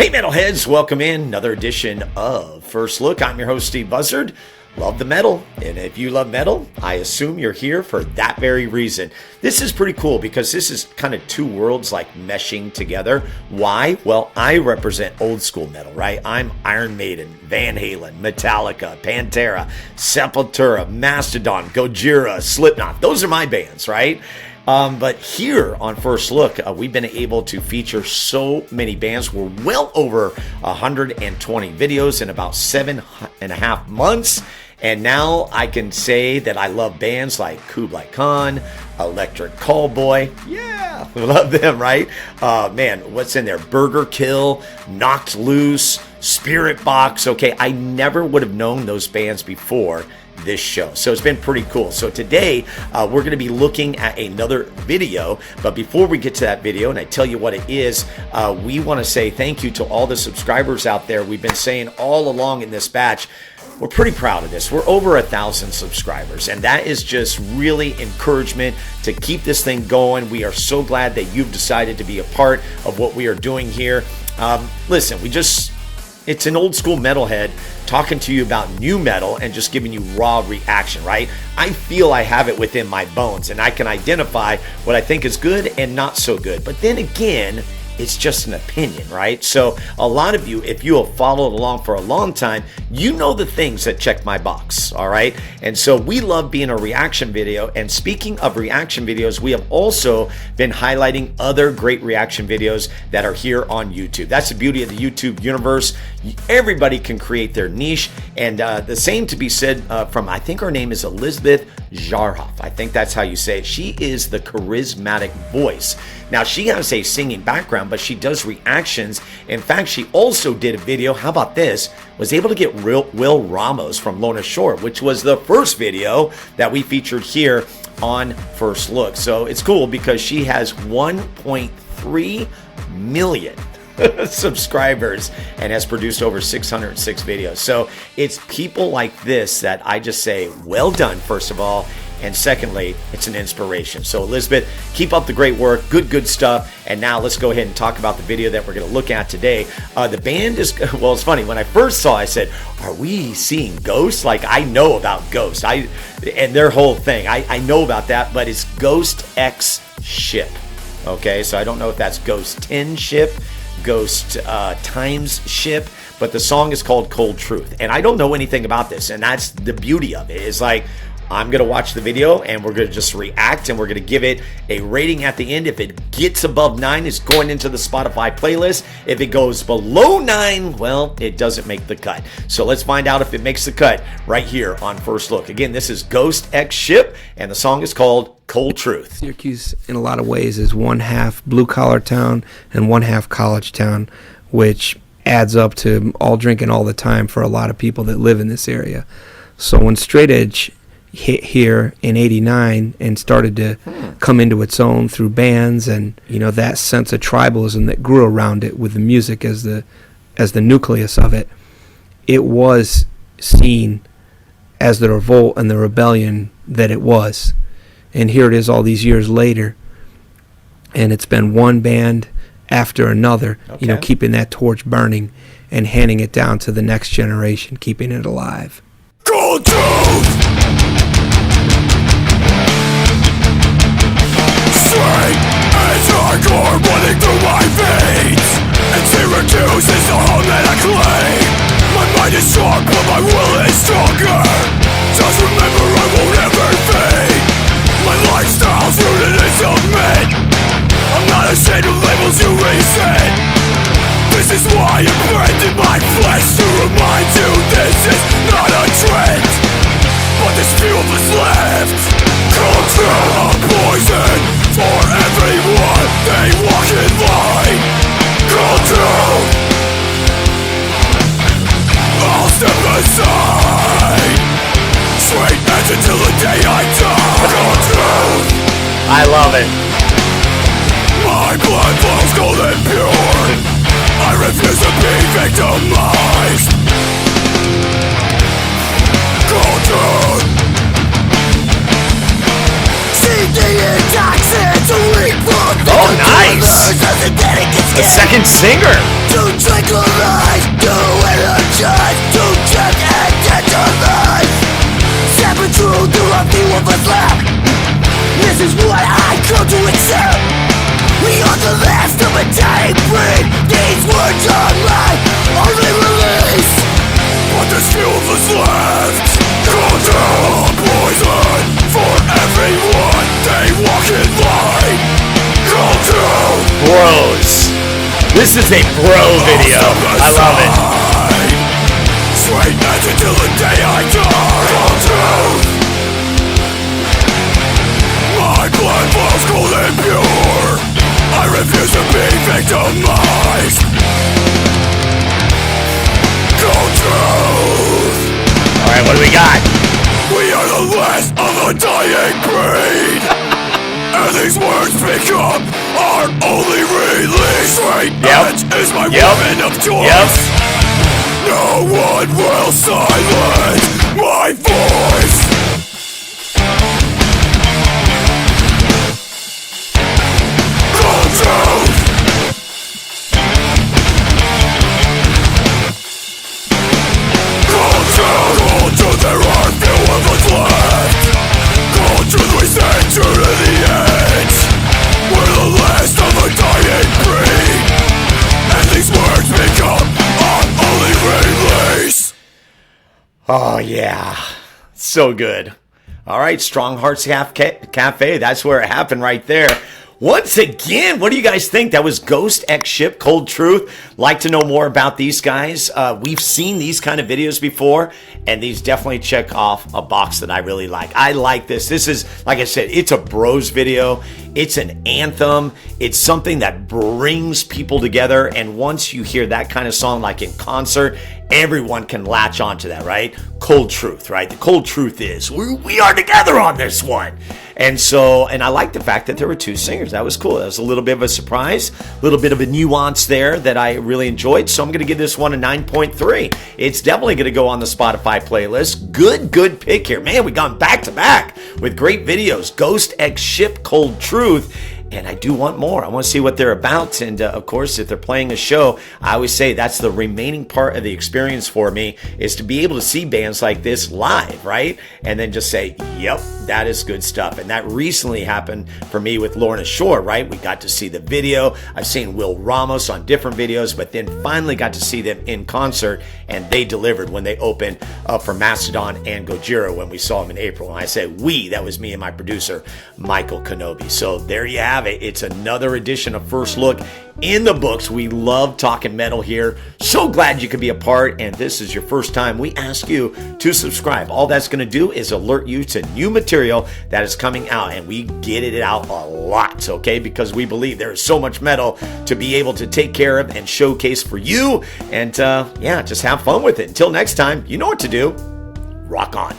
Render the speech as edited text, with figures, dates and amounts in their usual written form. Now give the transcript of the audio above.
Hey metalheads, welcome in another edition of First Look. I'm your host Steve Buzzard. Love the metal, and if you love metal, I assume you're here for that very reason. This is pretty cool because this is kind of two worlds like meshing together. Why? Well, I represent old school metal, right? I'm Iron Maiden, Van Halen, Metallica, Pantera, Sepultura, Mastodon, Gojira, Slipknot. Those are my bands, right? But here on First Look, we've been able to feature so many bands. We're well over 120 videos in about 7.5 months. And now I can say that I love bands like Kublai Khan, Electric Callboy. Yeah, we love them, right? Man, what's in there? Burger Kill, Knocked Loose, Spirit Box. Okay, I never would have known those bands before this show. So it's been pretty cool. So today we're going to be looking at another video, but before we get to that video and I tell you what it is, we want to say thank you to all the subscribers out there. We've been saying all along in this batch, we're pretty proud of this. We're over 1,000 subscribers, and that is just really encouragement to keep this thing going. We are so glad that you've decided to be a part of what we are doing here. Listen, it's an old school metalhead talking to you about new metal and just giving you raw reaction, right? I feel I have it within my bones and I can identify what I think is good and not so good. But then again, it's just an opinion, right? So a lot of you, if you have followed along for a long time, you know the things that check my box, all right? And so we love being a reaction video. And speaking of reaction videos, we have also been highlighting other great reaction videos that are here on YouTube. That's the beauty of the YouTube universe. Everybody can create their niche. And the same to be said from, I think her name is Elizabeth Jarhoff. I think that's how you say it. She is the charismatic voice. Now, she has a singing background, but she does reactions. In fact, she also did a video, how about this, was able to get Will Ramos from Lona Shore, which was the first video that we featured here on First Look. So it's cool because she has 1.3 million subscribers and has produced over 606 videos. So it's people like this that I just say, well done, first of all. And secondly, it's an inspiration. So Elizabeth, keep up the great work. Good stuff. And now let's go ahead and talk about the video that we're going to look at today. The band is, well, it's funny. When I first saw it, I said, are we seeing Ghost? Like, I know about Ghost. And their whole thing. I know about that, but it's Ghostxship. Okay, so I don't know if that's Ghost 10 Ship, Ghost Times Ship, but the song is called Cold Truth. And I don't know anything about this. And that's the beauty of it. It's like, I'm going to watch the video and we're going to just react and we're going to give it a rating at the end. If it gets above 9, it's going into the Spotify playlist. If it goes below 9, well, it doesn't make the cut. So let's find out if it makes the cut right here on First Look. Again, this is Ghostxship and the song is called Cold Truth. Syracuse, in a lot of ways, is one half blue-collar town and one half college town, which adds up to all drinking all the time for a lot of people that live in this area. So when Straight Edge hit here in '89 and started to come into its own through bands and that sense of tribalism that grew around it with the music as the nucleus of it, it was seen as the revolt and the rebellion that it was. And here it is all these years later, and it's been one band after another, keeping that torch burning and handing it down to the next generation, keeping it alive. Cold Truth! Straight as hardcore running through my veins, and Syracuse is the home that I claim. My mind is sharp but my will is stronger. Just remember I won't ever fade. My lifestyle's rooted in submit. I'm not ashamed of labels you resent. This is why I'm branding my flesh to remind you this is not a trend, but this few of us left. Cold Truth, a poison for everyone they walk in line. Cold Truth, I'll step aside. Straight edge until the day I die. Cold Truth, I love it. my blood flows cold and pure. I refuse to be victimized. Cold Truth. Oh, nice! A second singer! to accept. We are the last of a dying breed. These words are my only release. But there's fuel that's left. Culture poison for everyone. They walk in line. Culture. Bros. This is a bro video. I love it. Straight edge until the day I die. Culture. My blood flows cold and pure. I refuse to be victimized. Cold truth. Alright, what do we got? We are the last of a dying breed. And these words become our only release. Straight edge is my weapon of choice. No one will silence my voice. There are few of us left. Culture we stand true to the edge. We're the last of a dying breed. And these words become our only release. Oh, yeah. So good. All right, Strong Hearts Cafe. That's where it happened right there. Once again, what do you guys think? That was Ghostxship, Cold Truth. Like to know more about these guys. We've seen these kind of videos before, and these definitely check off a box that I really like. I like this. This is, like I said, it's a bros video. It's an anthem. It's something that brings people together, and once you hear that kind of song, like in concert, everyone can latch onto that, right? Cold Truth, right? The cold truth is we are together on this one. And I like the fact that there were two singers. That was cool. That was a little bit of a surprise, a little bit of a nuance there that I really enjoyed. So I'm going to give this one a 9.3. It's definitely going to go on the Spotify playlist. Good pick here. Man, we've gone back to back with great videos. Ghostxship, Cold Truth. And I do want more. I want to see what they're about. And of course, if they're playing a show, I always say that's the remaining part of the experience for me, is to be able to see bands like this live, right? And then just say, yep, that is good stuff. And that recently happened for me with Lorna Shore, right? We got to see the video. I've seen Will Ramos on different videos, but then finally got to see them in concert, and they delivered when they opened up for Mastodon and Gojira when we saw them in April. And I say we, that was me and my producer, Michael Kenobi. So there you have it. It's another edition of First Look in the books. We love talking metal here. So glad you could be a part. And this is your first time, we ask you to subscribe. All that's going to do is alert you to new material that is coming out. And we get it out a lot, okay? Because we believe there is so much metal to be able to take care of and showcase for you. And yeah, just have fun with it. Until next time, you know what to do. Rock on.